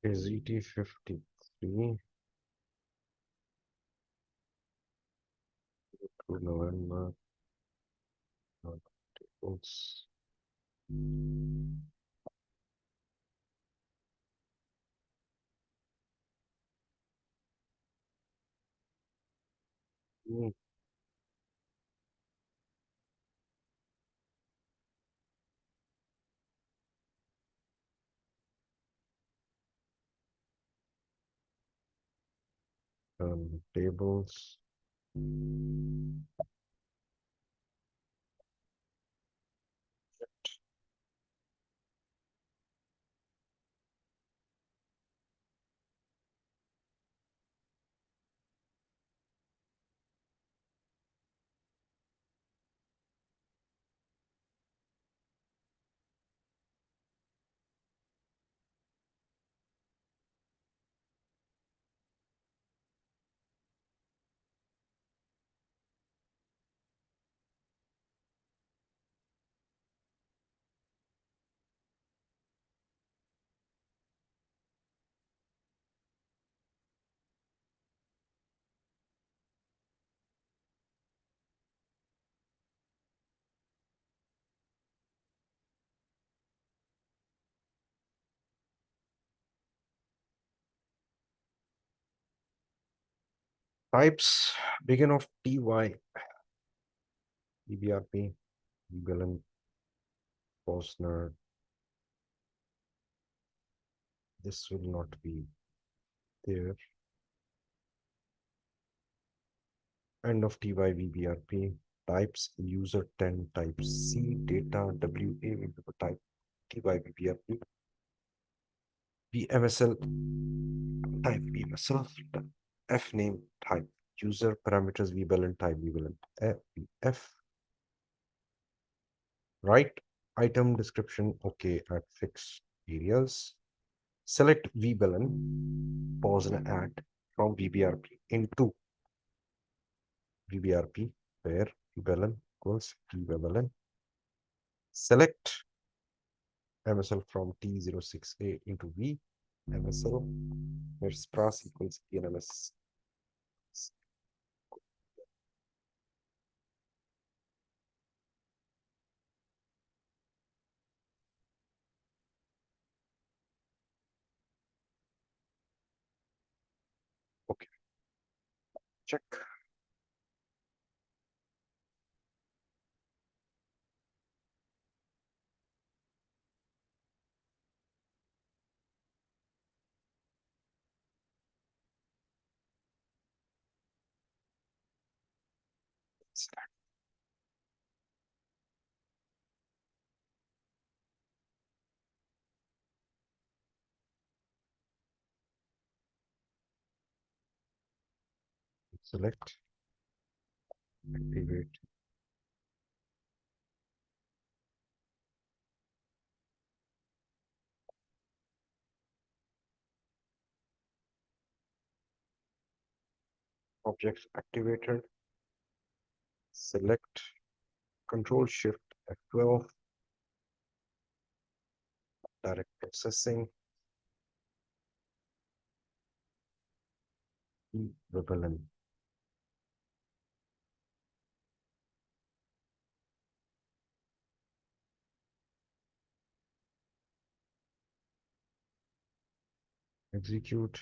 AZT 53 to November. Tables. Hmm, Tables. Types begin of TY, EBRP, Belen, Posner. This will not be there. End of TY, VBRP. Types user 10 types C data WA will be the type TY, VBRP. VMSL type VMSL. F name type user parameters VBelen type VBelen F. Write item description okay at fixed areas. Select VBelen, pause and add from VBRP into VBRP where VBelen equals VBelen. Select MSL from T06A into V MSL where SPRAS equals ENMS. Okay, check. Select, activate. Objects activated. Select Control Shift F12. Direct processing. VBelen. Execute.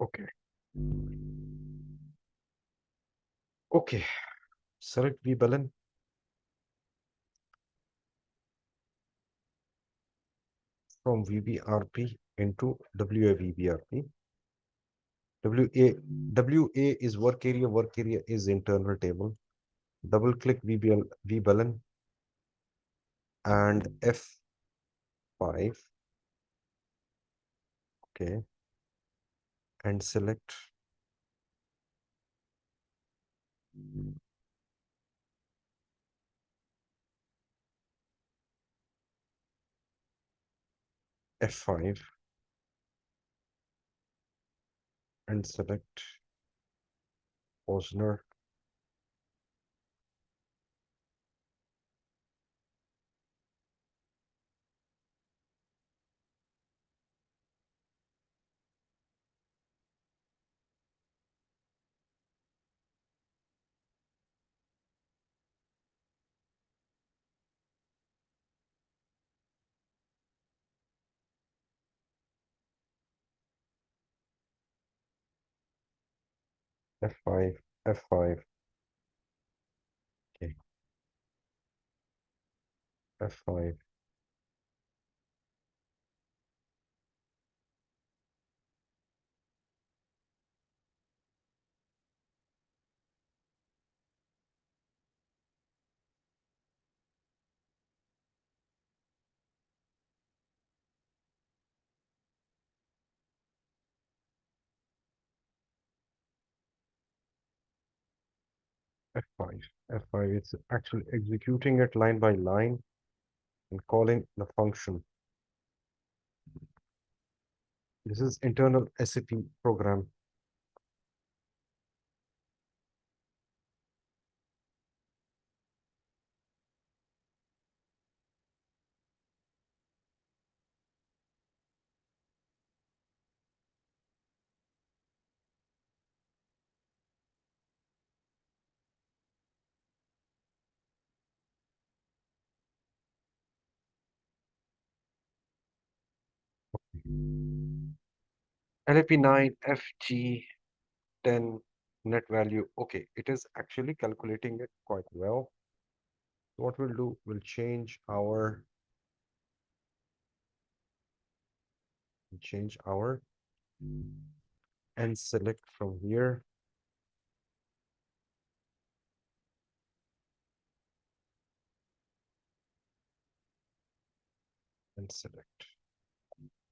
Okay. Okay. Select vBalance from VBRP into WAVBRP. WA is work area is internal table. Double click vBalance and F5. Okay. And select F5 and select Posner. F5, F5, okay, F5, F5, F5. It's actually executing it line by line and calling the function. This is internal SAP program. LAP9 FG10 net value. Okay, it is actually calculating it quite well. What we'll do, we'll change our and select from here and select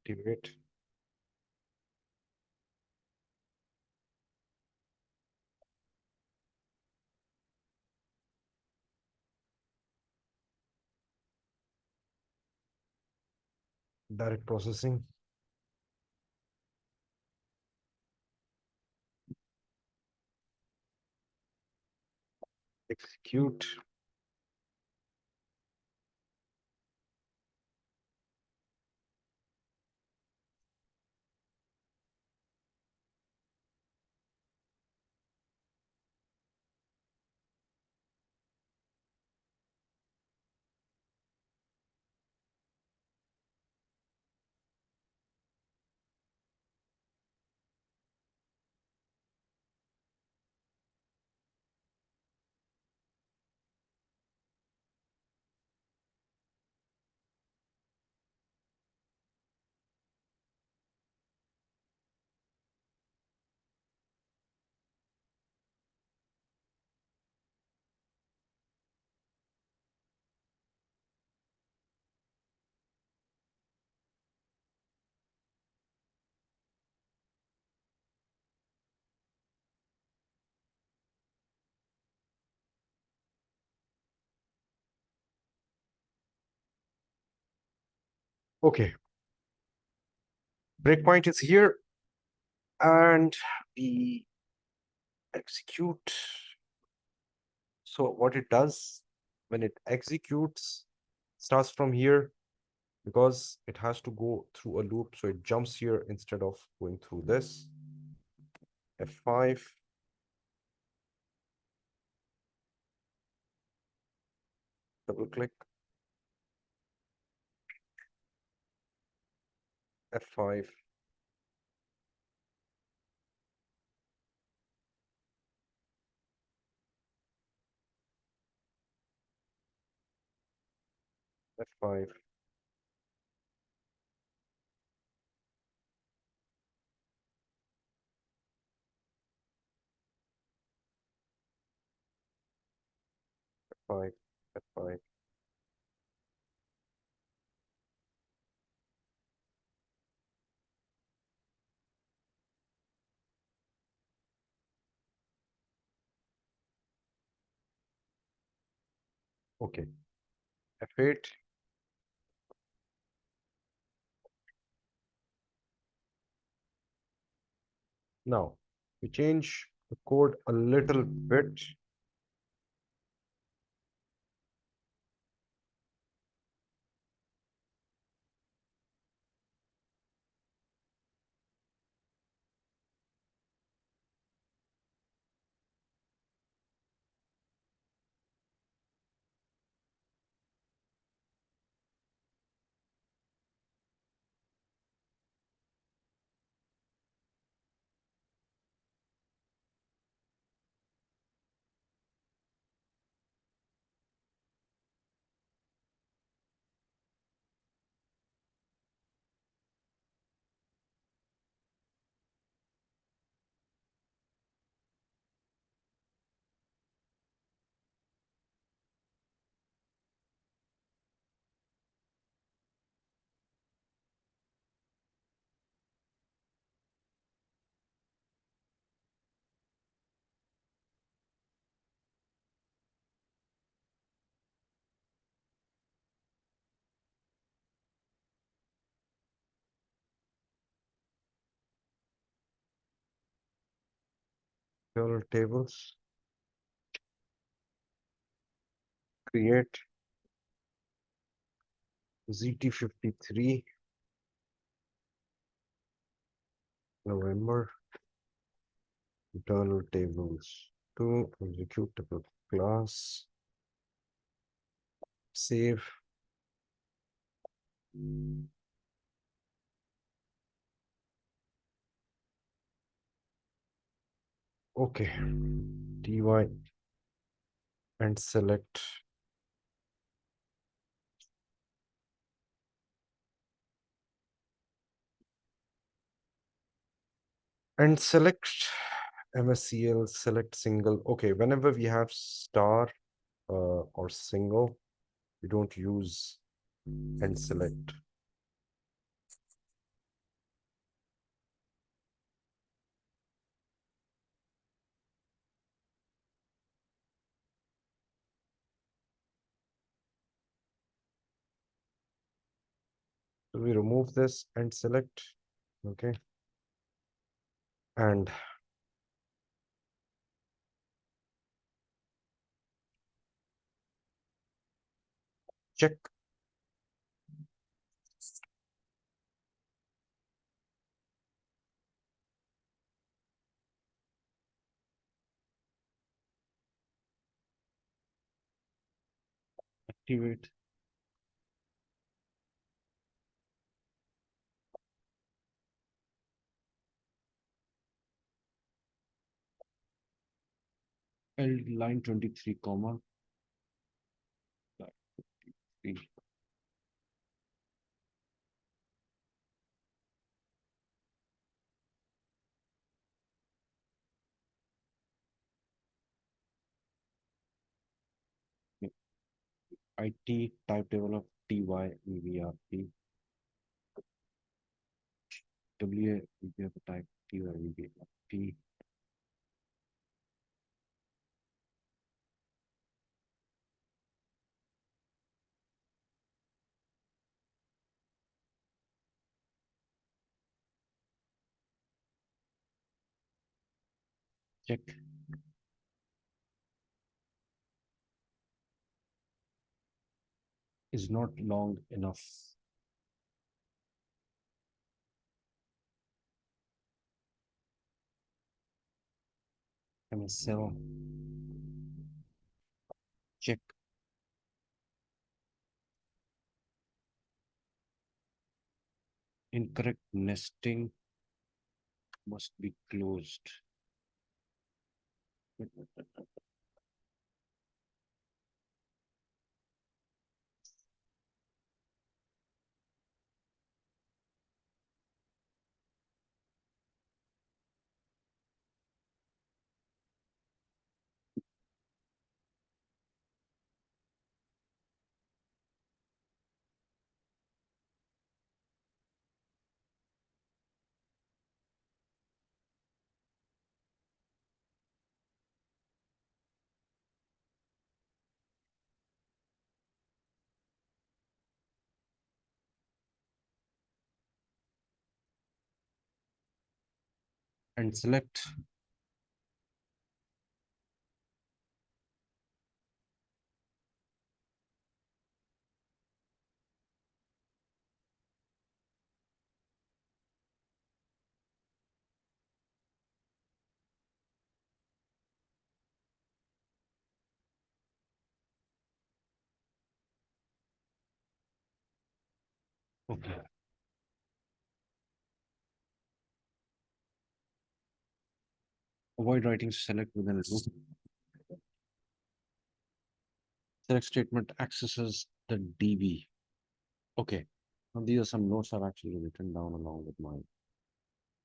activate. Direct processing. Execute. Okay, breakpoint is here and we execute. So what it does when it executes starts from here because it has to go through a loop. So it jumps here instead of going through this. F5. Double click. F5. F5, F5, F5. Okay, F8. Now we change the code a little bit. Internal tables, create ZT53 November, internal tables to executable class, save. Okay, dy and select MSCL, select single. Okay, whenever we have star or single, we don't use and select. So we remove this and select. Okay, and check. Activate. Line 23, comma. Line 23. IT type develop TY WA type TY check. Is not long enough. MSL check. Incorrect nesting must be closed. and select okay. Avoid writing select within a loop. Select statement accesses the DB. Okay. Now these are some notes I've actually written down along with my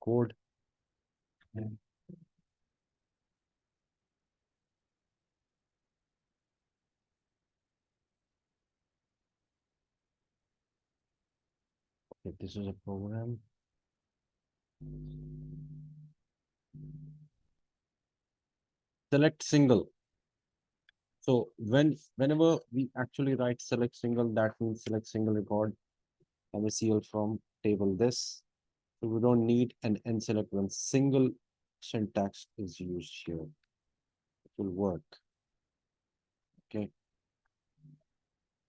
code. Okay, this is a program. Select single. So whenever we actually write select single, that means select single record MSCL from table this. So we don't need an n select when single syntax is used here. It will work. Okay.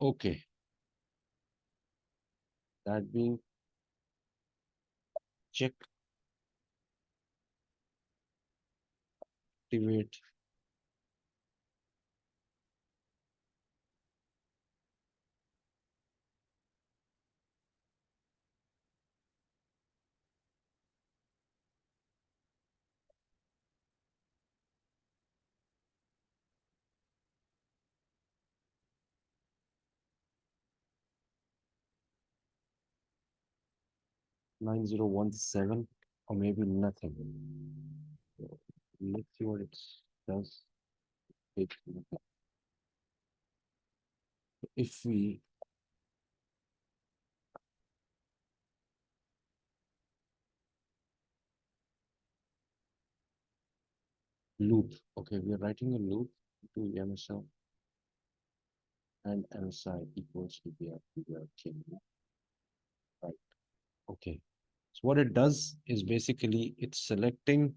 Okay. That being check, activate. '9017 or maybe nothing. Let's see what it does. If we loop, okay, we are writing a loop to MSL and MSI equals to BR, right? Okay. So what it does is basically it's selecting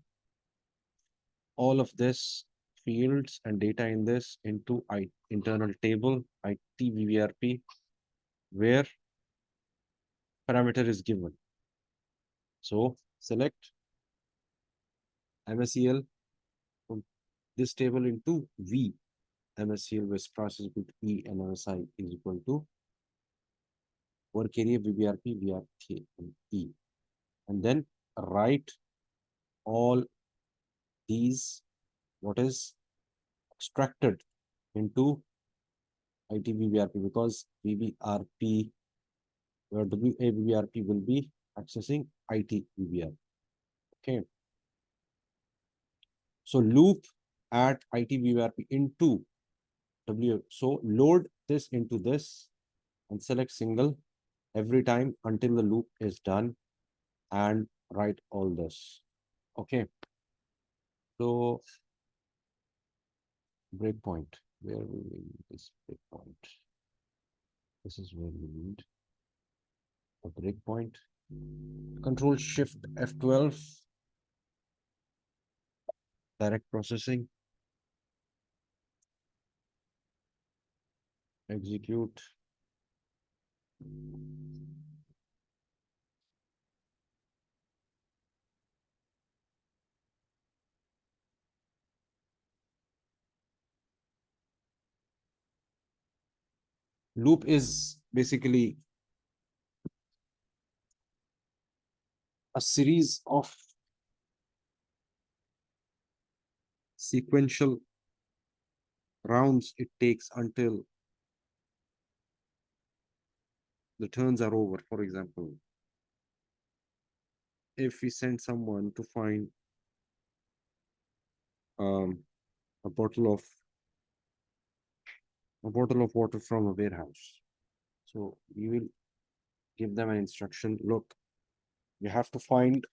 all of this fields and data in this into internal table ITVRP where parameter is given. So select MSEL from this table into V. MSEL with process with E and MSI is equal to work area BBRP, VRK and E. And then write all these what is extracted into ITVBRP because VBRP where WABBRP will be accessing ITVBRP. Okay. So loop at ITVBRP into W. So load this into this and select single every time until the loop is done and write all this. Okay. So breakpoint. Where will we need this breakpoint? This is where we need a breakpoint. Control Shift F12. Direct processing. Execute. Loop is basically a series of sequential rounds it takes until the turns are over. For example, if we send someone to find um, a bottle of water from a warehouse, so we will give them an instruction. Look, you have to find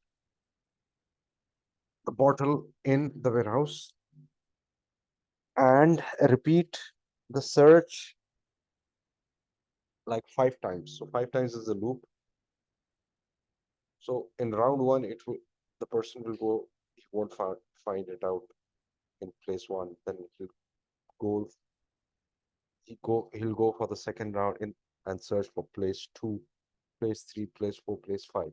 the bottle in the warehouse and repeat the search like 5 times. So 5 times is the loop. So in round one, the person will go he won't find it out in place one. Then go he'll go for the second round in and search for place two, place three, place four, place five.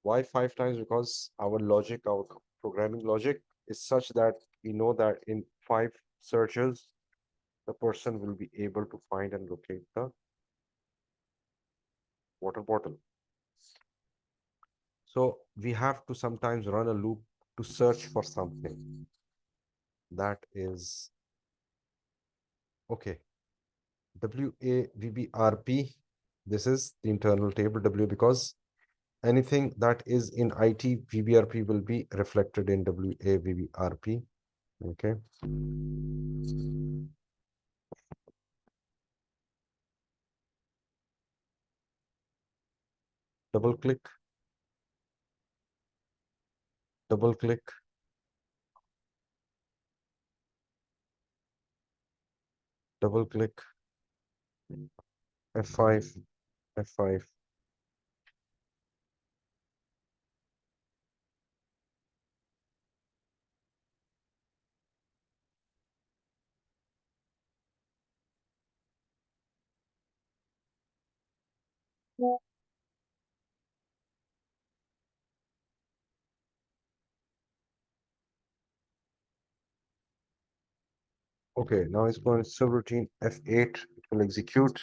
Why five times? Because our logic, our programming logic is such that we know that in five searches, the person will be able to find and locate the water bottle. So we have to sometimes run a loop to search for something. That is okay. WAVBRP. This is the internal table W because anything that is in IT VBRP will be reflected in WAVBRP. Okay. Double click, double click. Double click, F5, F5. Okay, now it's going to subroutine F8. It will execute.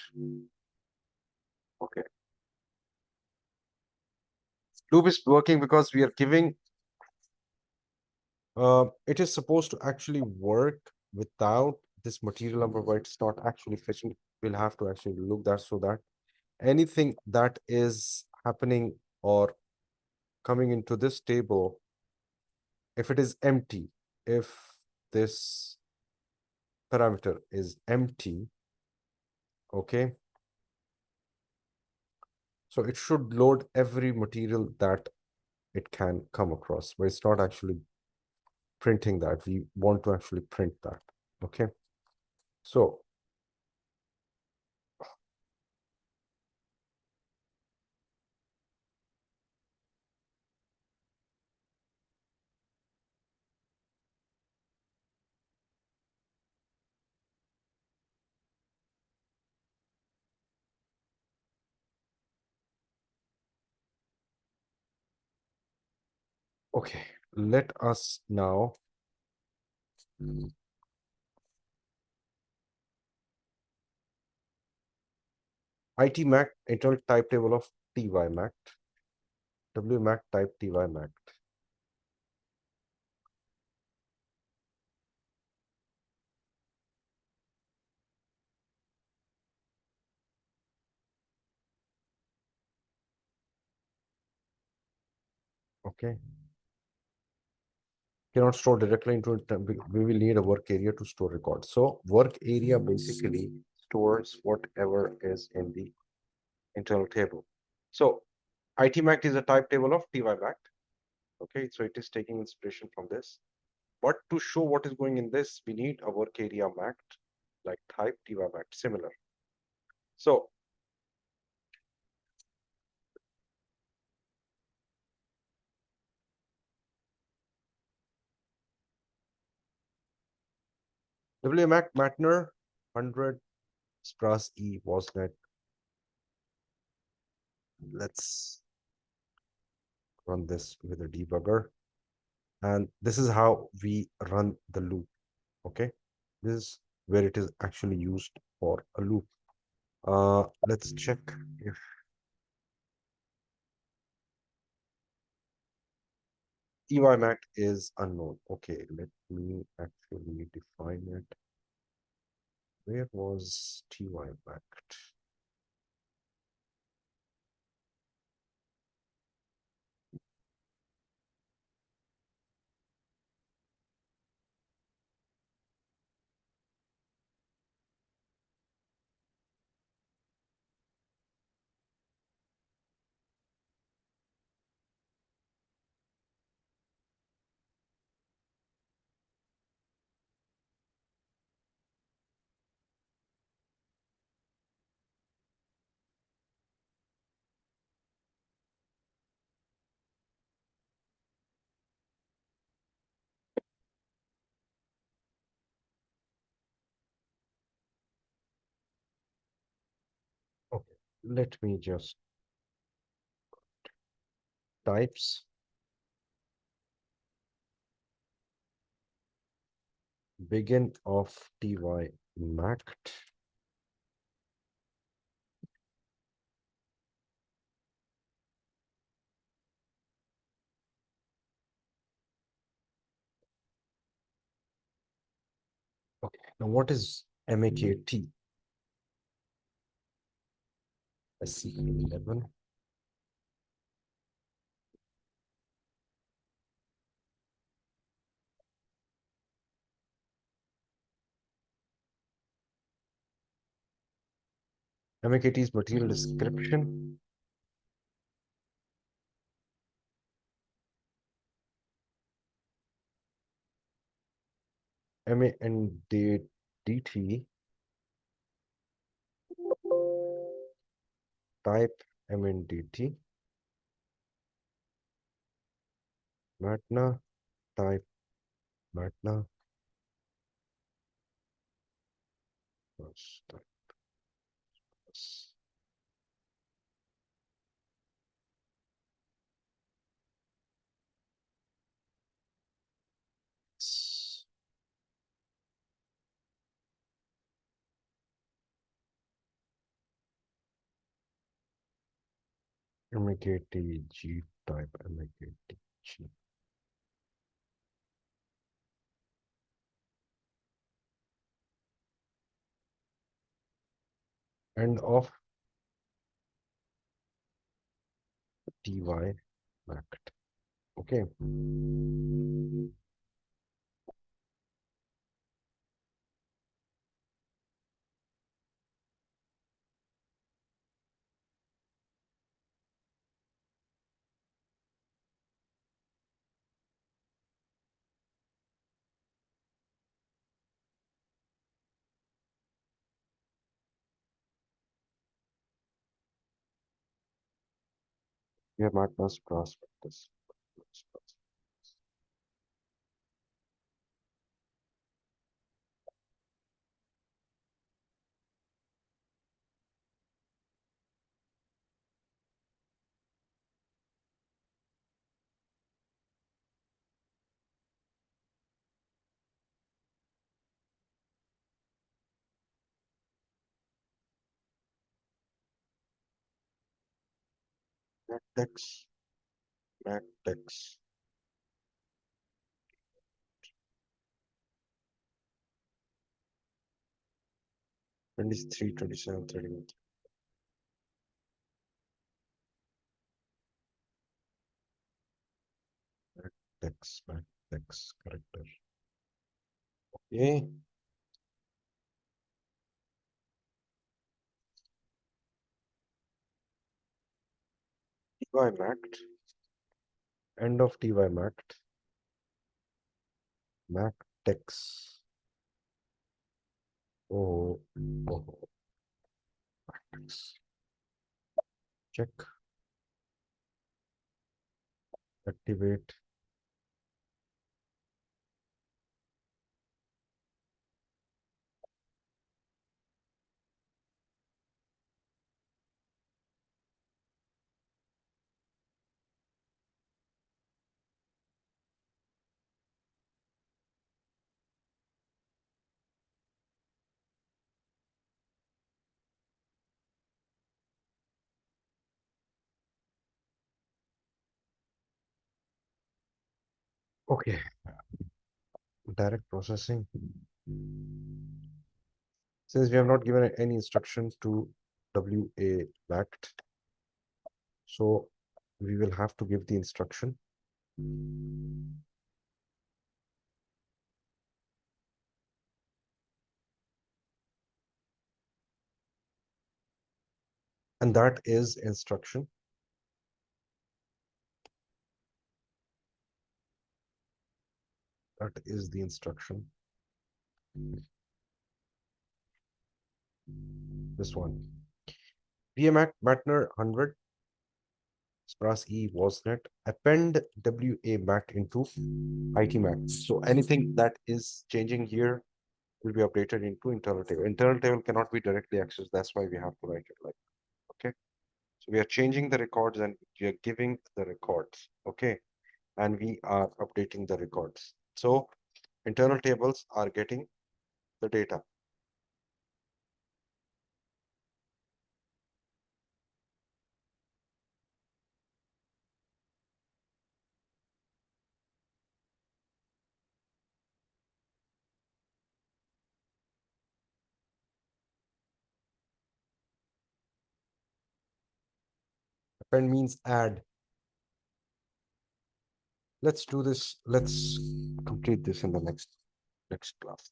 Okay. Loop is working because we are giving, it is supposed to actually work without this material number, but it's not actually fetching. We'll have to actually look that so that anything that is happening or coming into this table, if it is empty, if this parameter is empty, okay, so it should load every material that it can come across, but it's not actually printing that. We want to actually print that, okay? So okay, let us now IT Mac internal type table of TY Mac, WMAC type TY Mac. Okay. Cannot store directly into it. We will need a work area to store records. So work area basically stores whatever is in the internal table. So ITMAC is a type table of TYMAC. Okay, so it is taking inspiration from this. But to show what is going in this, we need a work area mapped like type TYMAC, similar. So WMAC Matner 100 Spras E wasnet. Let's run this with a debugger. And this is how we run the loop. Okay, this is where it is actually used for a loop. Let's check if TYMAC is unknown. Okay, let me actually define it. Where was TYMAC? Let me just types begin of ty mact okay. Now what is MAKT? SC11 MAKT is material description. MANDT type MNDT Matna type Matna plus type plus. MAKT G type MAKT G. End of TY mact. Okay. We have Matna's prospectus. MacTex, MacTex. 23, 27, 31. MacTex, MacTex character. Okay. TY mact. End of TY mact. MacTex. Oh, oh, MacTex. Check. Activate. Okay. Direct processing. Since we have not given any instruction to WA mact, so we will have to give the instruction. And that is instruction. That is the instruction. This one. VMAC Matner 100. Spras E wasnet. Append WA mact into IT mact. So anything that is changing here will be updated into internal table. Internal table cannot be directly accessed. That's why we have to write it like, okay. So we are changing the records and we are giving the records. Okay. And we are updating the records. So internal tables are getting the data. Append means add. Let's do this. Let's complete this in the next class.